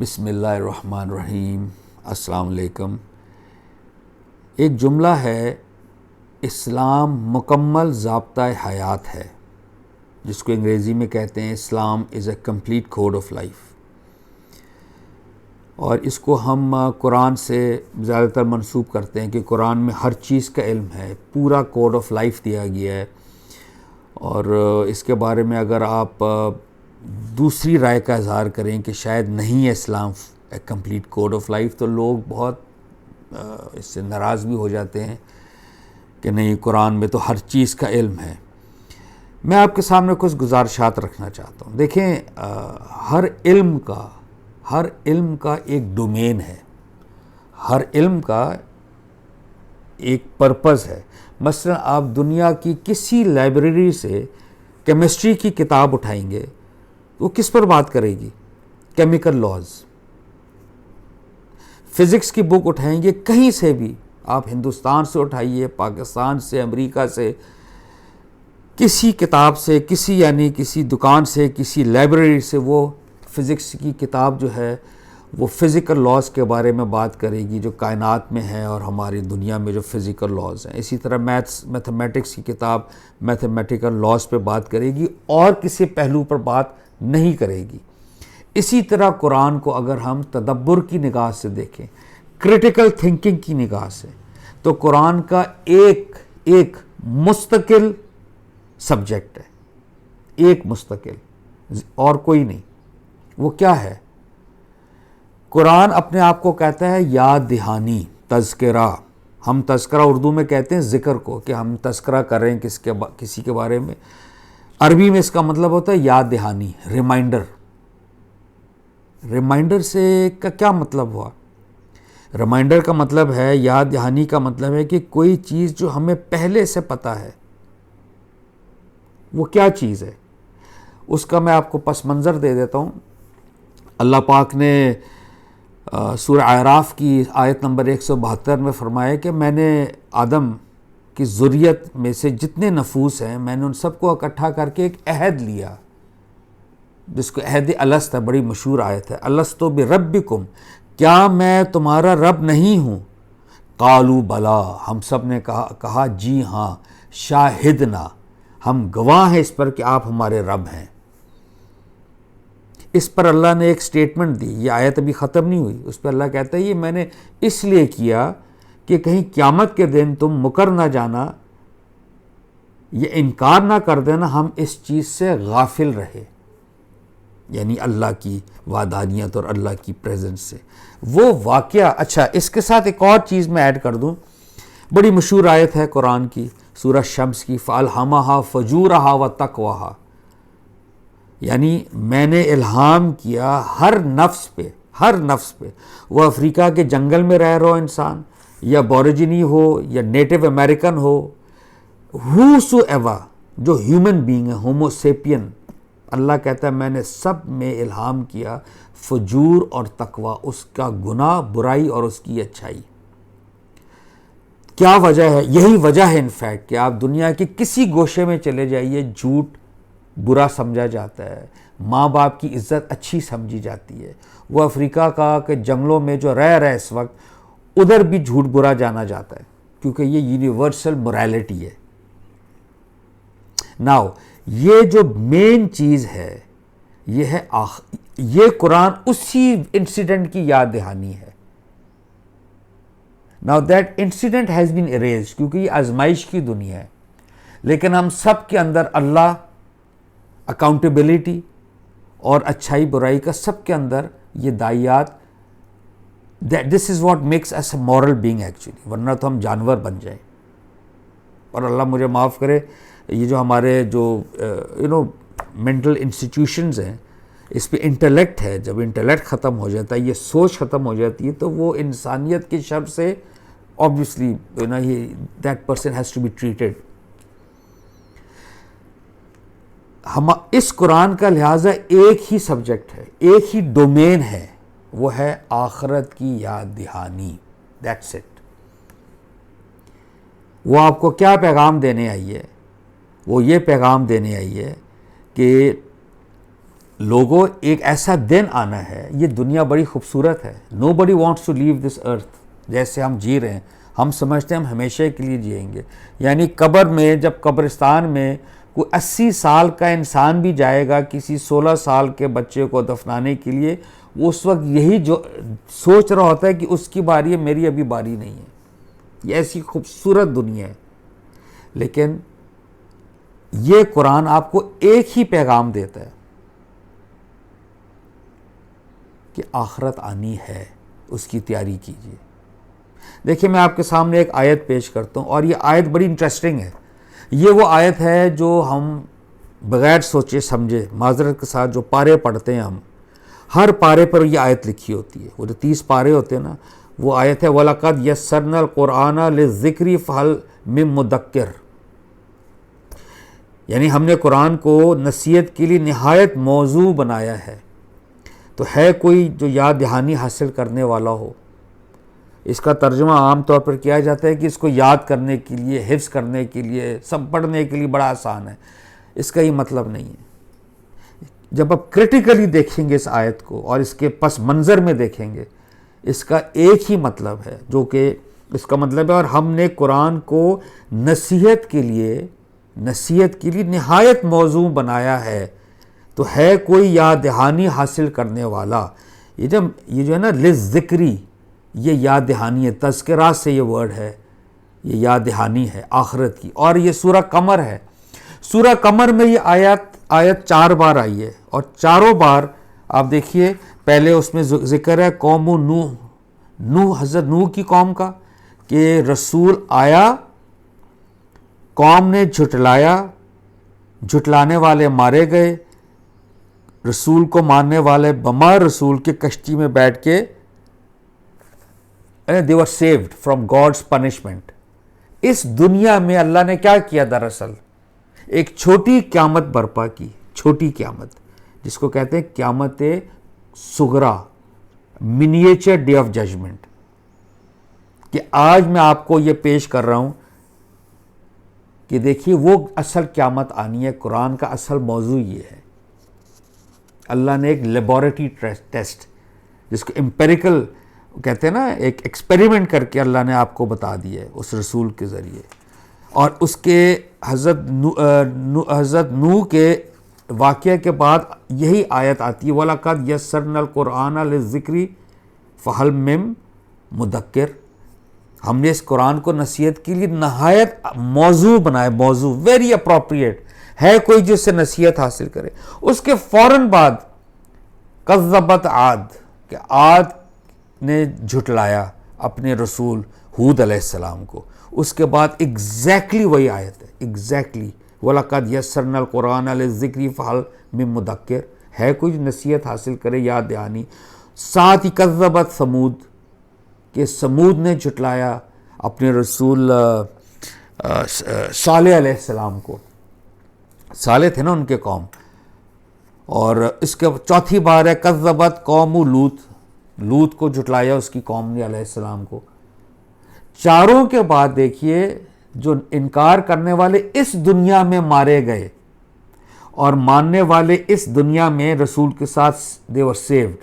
بسم اللہ الرحمن الرحیم۔ السلام علیکم۔ ایک جملہ ہے، اسلام مکمل ضابطۂ حیات ہے، جس کو انگریزی میں کہتے ہیں Islam is a complete code of life, اور اس کو ہم قرآن سے زیادہ تر منسوب کرتے ہیں کہ قرآن میں ہر چیز کا علم ہے، پورا کوڈ آف لائف دیا گیا ہے۔ اور اس کے بارے میں اگر آپ دوسری رائے کا اظہار کریں کہ شاید نہیں ہے اسلام ایک کمپلیٹ کوڈ آف لائف، تو لوگ بہت اس سے ناراض بھی ہو جاتے ہیں کہ نہیں، قرآن میں تو ہر چیز کا علم ہے۔ میں آپ کے سامنے کچھ گزارشات رکھنا چاہتا ہوں۔ دیکھیں، ہر علم کا ایک ڈومین ہے، ہر علم کا ایک پرپز ہے۔ مثلا آپ دنیا کی کسی لائبریری سے کیمسٹری کی کتاب اٹھائیں گے، وہ کس پر بات کرے گی؟ Chemical laws. فزکس کی بک اٹھائیں گے کہیں سے بھی، آپ ہندوستان سے اٹھائیے، پاکستان سے، امریکہ سے، کسی کتاب سے، کسی دکان سے، کسی لائبریری سے، وہ فزکس کی کتاب جو ہے وہ فزیکل لاز کے بارے میں بات کرے گی، جو کائنات میں ہے اور ہماری دنیا میں جو فزیکل لاز ہیں۔ اسی طرح میتھمیٹکس کی کتاب میتھمیٹیکل لاز پہ بات کرے گی اور کسی پہلو پر بات نہیں کرے گی۔ اسی طرح قرآن کو اگر ہم تدبر کی نگاہ سے دیکھیں، کریٹیکل تھنکنگ کی نگاہ سے، تو قرآن کا ایک مستقل سبجیکٹ ہے، ایک مستقل، اور کوئی نہیں۔ وہ کیا ہے؟ قرآن اپنے آپ کو کہتا ہے یاد دہانی، تذکرہ۔ ہم تذکرہ اردو میں کہتے ہیں ذکر کو، کہ ہم تذکرہ کر رہے ہیں کسی کے بارے میں۔ عربی میں اس کا مطلب ہوتا ہے یاد دہانی، ریمائنڈر۔ ریمائنڈر سے کا کیا مطلب ہوا؟ ریمائنڈر کا مطلب ہے، یاد دہانی کا مطلب ہے کہ کوئی چیز جو ہمیں پہلے سے پتہ ہے، وہ کیا چیز ہے؟ اس کا میں آپ کو پس منظر دے دیتا ہوں۔ اللہ پاک نے سورہ اعراف کی آیت نمبر 172 میں فرمایا کہ میں نے آدم کی ذریت میں سے جتنے نفوس ہیں، میں نے ان سب کو اکٹھا کر کے ایک عہد لیا، جس کو عہد الست ہے، بڑی مشہور آیت ہے۔ الست بربکم، کیا میں تمہارا رب نہیں ہوں؟ قالوا بلا، ہم سب نے کہا جی ہاں، شاہدنا، ہم گواہ ہیں اس پر کہ آپ ہمارے رب ہیں۔ اس پر اللہ نے ایک سٹیٹمنٹ دی، یہ آیت ابھی ختم نہیں ہوئی، اس پہ اللہ کہتا ہے یہ میں نے اس لیے کیا کہ کہیں قیامت کے دن تم مکر نہ جانا، یہ انکار نہ کر دینا ہم اس چیز سے غافل رہے، یعنی اللہ کی وحدانیت اور اللہ کی پریزنس سے۔ وہ واقعہ، اچھا اس کے ساتھ ایک اور چیز میں ایڈ کر دوں، بڑی مشہور آیت ہے قرآن کی، سورہ شمس کی، فَأَلْهَمَهَا فُجُورَهَا وَتَقْوَاهَا، یعنی میں نے الہام کیا ہر نفس پہ، وہ افریقہ کے جنگل میں رہ رہا ہو انسان، یا بورجنی ہو، یا نیٹو امریکن ہو، whosoever، جو ہیومن بینگ ہے، ہومو سیپین، اللہ کہتا ہے میں نے سب میں الہام کیا فجور اور تقوی، اس کا گناہ، برائی اور اس کی اچھائی۔ کیا وجہ ہے؟ یہی وجہ ہے انفیکٹ کہ آپ دنیا کے کسی گوشے میں چلے جائیے، جھوٹ برا سمجھا جاتا ہے، ماں باپ کی عزت اچھی سمجھی جاتی ہے۔ وہ افریقہ کا کہ جنگلوں میں جو رہ رہے اس وقت، ادھر بھی جھوٹ برا جانا جاتا ہے، کیونکہ یہ یونیورسل موریلٹی ہے۔ ناؤ، یہ جو مین چیز ہے، یہ قرآن اسی انسیڈنٹ کی یاد دہانی ہے۔ Now that incident has been arised, کیونکہ یہ آزمائش کی دنیا ہے، لیکن ہم سب کے اندر اللہ، اکاؤنٹیبلٹی اور اچھائی برائی کا سب کے اندر یہ دائیات، this is what makes us a moral being actually, ورنہ تو ہم جانور بن جائیں۔ اور اللہ مجھے معاف کرے، یہ جو ہمارے جو مینٹل انسٹیٹیوشنز ہیں، اس پہ انٹلیکٹ ہے، جب انٹلیکٹ ختم ہو جاتا ہے، یہ سوچ ختم ہو جاتی ہے، تو وہ انسانیت کی شر سے obviously that person has to be treated۔ اس قرآن کا لہٰذا ایک ہی سبجیکٹ ہے، ایک ہی ڈومین ہے، وہ ہے آخرت کی یاد دہانی، that's it۔ وہ آپ کو کیا پیغام دینے آئی ہے؟ وہ یہ پیغام دینے آئی ہے کہ لوگوں ایک ایسا دن آنا ہے، یہ دنیا بڑی خوبصورت ہے، نو بڈی وانٹس ٹو لیو دس ارتھ، جیسے ہم جی رہے ہیں ہم سمجھتے ہیں ہم ہمیشہ کے لیے جئیں گے، یعنی قبر میں جب قبرستان میں کوئی 80 سال کا انسان بھی جائے گا کسی 16 سال کے بچے کو دفنانے کے لیے، وہ اس وقت یہی جو سوچ رہا ہوتا ہے کہ اس کی باری ہے، میری ابھی باری نہیں ہے۔ یہ ایسی خوبصورت دنیا ہے، لیکن یہ قرآن آپ کو ایک ہی پیغام دیتا ہے کہ آخرت آنی ہے، اس کی تیاری کیجیے۔ دیکھیں میں آپ کے سامنے ایک آیت پیش کرتا ہوں، اور یہ آیت بڑی انٹرسٹنگ ہے۔ یہ وہ آیت ہے جو ہم بغیر سوچے سمجھے، معذرت کے ساتھ، جو پارے پڑھتے ہیں ہم، ہر پارے پر یہ آیت لکھی ہوتی ہے، وہ جو 30 پارے ہوتے ہیں نا، وہ آیت ہے وَلَقَدْ يَسَّرْنَا الْقُرْآنَ لِلذِّكْرِ فَهَلْ مِن مُدَّكِّرٍ، یعنی ہم نے قرآن کو نصیحت کے لیے نہایت موزوں بنایا ہے، تو ہے کوئی جو یاد دہانی حاصل کرنے والا ہو۔ اس کا ترجمہ عام طور پر کیا جاتا ہے کہ اس کو یاد کرنے کے لیے، حفظ کرنے کے لیے، سب پڑھنے کے لیے بڑا آسان ہے۔ اس کا یہ مطلب نہیں ہے۔ جب آپ کرٹیکلی دیکھیں گے اس آیت کو اور اس کے پس منظر میں دیکھیں گے، اس کا ایک ہی مطلب ہے، جو کہ اس کا مطلب ہے، اور ہم نے قرآن کو نصیحت کے لیے نہایت موزوں بنایا ہے، تو ہے کوئی یاد دہانی حاصل کرنے والا۔ یہ جو ہے نا للذکری، یہ یاد دہانی ہے، تذکرات سے یہ ورڈ ہے، یہ یاد دہانی ہے آخرت کی۔ اور یہ سورہ قمر ہے، سورہ قمر میں یہ آیت 4 بار آئی ہے، اور چاروں بار آپ دیکھیے، پہلے اس میں ذکر ہے قوم نوح، حضرت نوح کی قوم کا، کہ رسول آیا، قوم نے جھٹلایا، جھٹلانے والے مارے گئے، رسول کو ماننے والے بما رسول کے کشتی میں بیٹھ کے they were saved from God's punishment۔ اس دنیا میں اللہ نے کیا کیا؟ دراصل ایک چھوٹی قیامت برپا کی، چھوٹی قیامت جس کو کہتے ہیں قیامت صغریٰ، منیچر ڈے آف ججمنٹ، کہ آج میں آپ کو یہ پیش کر رہا ہوں کہ دیکھیے وہ اصل قیامت آنی ہے۔ قرآن کا اصل موضوع یہ ہے، اللہ نے ایک لیبارٹری ٹیسٹ، جس کو امپیریکل کہتے ہیں نا، ایک ایکسپیریمنٹ کر کے اللہ نے آپ کو بتا دیا ہے اس رسول کے ذریعے۔ اور اس کے حضرت نوح کے واقعے کے بعد یہی آیت آتی ہے وَلَقَدْ يَسَّرْنَا الْقُرْآنَ لِلذِّكْرِ فَهَلْ مِن مُدَّكِّرٍ، ہم نے اس قرآن کو نصیحت کے لیے نہایت موضوع بنایا، موضوع ویری اپروپریٹ ہے، کوئی جس سے نصیحت حاصل کرے۔ اس کے فوراً بعد کذبت عاد، کہ عاد نے جھٹلایا اپنے رسول ہود علیہ السلام کو۔ اس کے بعد ایگزیکٹلی وہی آیت ہے، ایگزیکٹلی وَلَقَدْ يَسَّرْنَا الْقُرْآنَ لِلذِّكْرِ فَهَلْ مِن مُدَّكِّرٍ، ہے کوئی جو نصیحت حاصل کرے، یاد دہانی۔ ساتھ ہی کذبت ثمود، کہ سمود نے جھٹلایا اپنے رسول صالح علیہ السلام کو، صالح تھے نا ان کے قوم۔ اور اس کے چوتھی بار ہے کذبت قوم لوط کو جھٹلایا اس کی قوم نے علیہ السلام کو۔ چاروں کے بعد دیکھیے جو انکار کرنے والے اس دنیا میں مارے گئے اور ماننے والے اس دنیا میں رسول کے ساتھ they were saved۔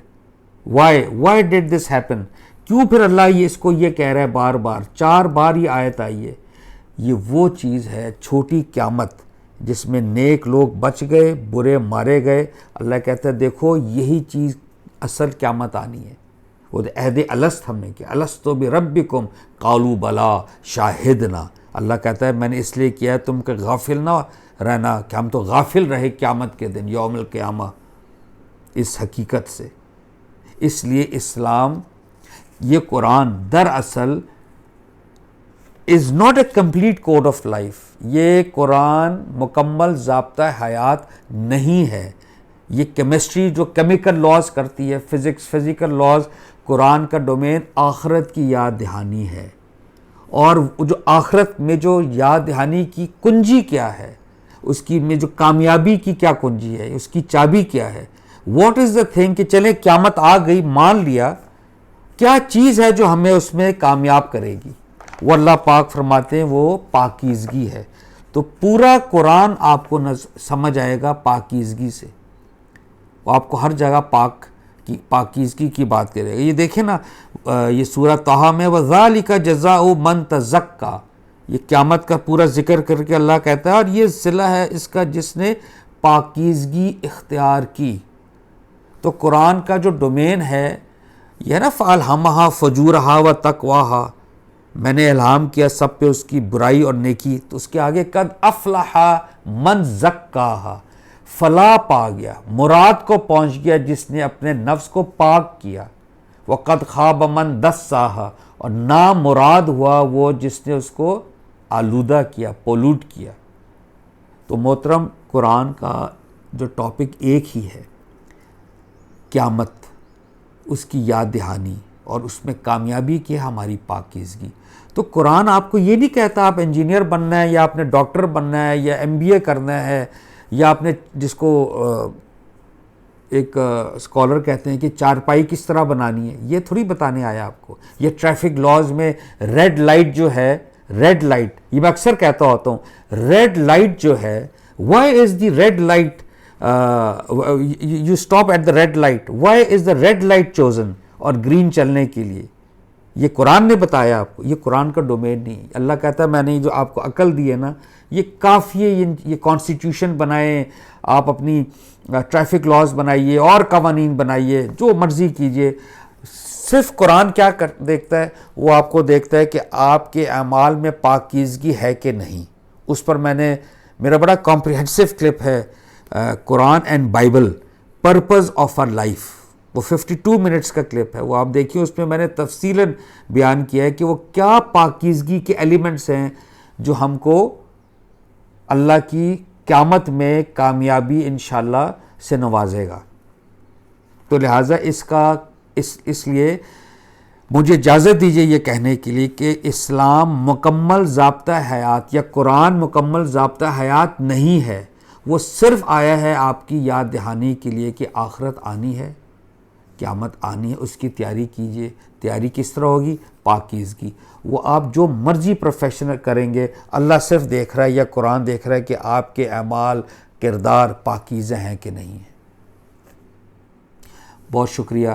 Why did this happen؟ کیوں پھر اللہ اس کو یہ کہہ رہا ہے بار بار، 4 بار یہ آیت آئی ہے؟ یہ وہ چیز ہے چھوٹی قیامت جس میں نیک لوگ بچ گئے، برے مارے گئے۔ اللہ کہتا ہے دیکھو یہی چیز اصل قیامت آنی ہے۔ وہ عہد الست ہم نے کیا، الستو بربکم قالوا بلا شاہدنا، اللہ کہتا ہے میں نے اس لیے کیا ہے تم کہ غافل نہ رہنا، کہ ہم تو غافل رہے قیامت کے دن، یوم القیامہ، اس حقیقت سے۔ اس لیے اسلام، یہ قرآن دراصل is not a complete code of life, یہ قرآن مکمل ضابطہ حیات نہیں ہے۔ یہ کیمسٹری جو کیمیکل لاز کرتی ہے، فزیکل لاز، قرآن کا ڈومین آخرت کی یاد دہانی ہے۔ اور جو آخرت میں جو یاد دہانی کی کنجی کیا ہے، اس کی میں جو کامیابی کی کیا کنجی ہے، اس کی چابی کیا ہے، واٹ از دا تھنگ، کہ چلیں قیامت آ گئی، مان لیا، کیا چیز ہے جو ہمیں اس میں کامیاب کرے گی؟ وہ اللہ پاک فرماتے ہیں وہ پاکیزگی ہے۔ تو پورا قرآن آپ کو سمجھ آئے گا پاکیزگی سے۔ وہ آپ کو ہر جگہ پاکیزگی کی بات کرے گا. یہ دیکھیں نا یہ سورہ طٰہٰ میں وَذَلِكَ جَزَاءُ مَن تَزَكَّىٰ، یہ قیامت کا پورا ذکر کر کے اللہ کہتا ہے اور یہ صلہ ہے اس کا جس نے پاکیزگی اختیار کی. تو قرآن کا جو ڈومین ہے یہ نا فَأَلْهَمَهَا فُجُورَهَا وَتَقْوَاهَا، میں نے الہام کیا سب پہ اس کی برائی اور نیکی. تو اس کے آگے قد افلح من زکاها، فلاح پا گیا، مراد کو پہنچ گیا جس نے اپنے نفس کو پاک کیا. وقد خاب من دساها، اور نامراد ہوا وہ جس نے اس کو آلودہ کیا، پولوٹ کیا. تو محترم قرآن کا جو ٹاپک ایک ہی ہے، قیامت، اس کی یاد دہانی اور اس میں کامیابی کی ہماری پاکیزگی. تو قرآن آپ کو یہ نہیں کہتا آپ انجینئر بننا ہے یا آپ نے ڈاکٹر بننا ہے یا MBA کرنا ہے یا آپ نے جس کو ایک اسکالر کہتے ہیں کہ چارپائی کس طرح بنانی ہے، یہ تھوڑی بتانے آیا آپ کو. یہ ٹریفک لاز میں ریڈ لائٹ جو ہے، ریڈ لائٹ، یہ میں اکثر کہتا ہوتا ہوں، ریڈ لائٹ جو ہے، why is the red light you stop at the red light, why is the red light chosen, اور گرین چلنے کے لیے. یہ قرآن نے بتایا آپ کو، یہ قرآن کا ڈومین نہیں. اللہ کہتا ہے میں نے جو آپ کو عقل دی ہے نا یہ کافی ہے، یہ کانسٹیٹیوشن بنائیں، آپ اپنی ٹریفک لاز بنائیے اور قوانین بنائیے، جو مرضی کیجئے. صرف قرآن کیا دیکھتا ہے، وہ آپ کو دیکھتا ہے کہ آپ کے اعمال میں پاکیزگی ہے کہ نہیں. اس پر میرا بڑا کمپریہنسو کلپ ہے Quran and Bible purpose of our life, وہ 52 منٹس کا کلپ ہے، وہ آپ دیکھیے. اس میں نے تفصیلاً بیان کیا ہے کہ وہ کیا پاکیزگی کے ایلیمنٹس ہیں جو ہم کو اللہ کی قیامت میں کامیابی انشاءاللہ سے نوازے گا. تو لہٰذا اس لیے مجھے اجازت دیجیے یہ کہنے کے لیے کہ اسلام مکمل ضابطہ حیات یا قرآن مکمل ضابطہ حیات نہیں ہے. وہ صرف آیا ہے آپ کی یاد دہانی کے لیے کہ آخرت آنی ہے، قیامت آنی ہے، اس کی تیاری کیجئے. تیاری کس طرح ہوگی؟ پاکیزگی. وہ آپ جو مرضی پروفیشن کریں گے، اللہ صرف دیکھ رہا ہے یا قرآن دیکھ رہا ہے کہ آپ کے اعمال، کردار پاکیزہ ہیں کہ نہیں ہیں. بہت شکریہ.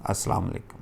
السلام علیکم.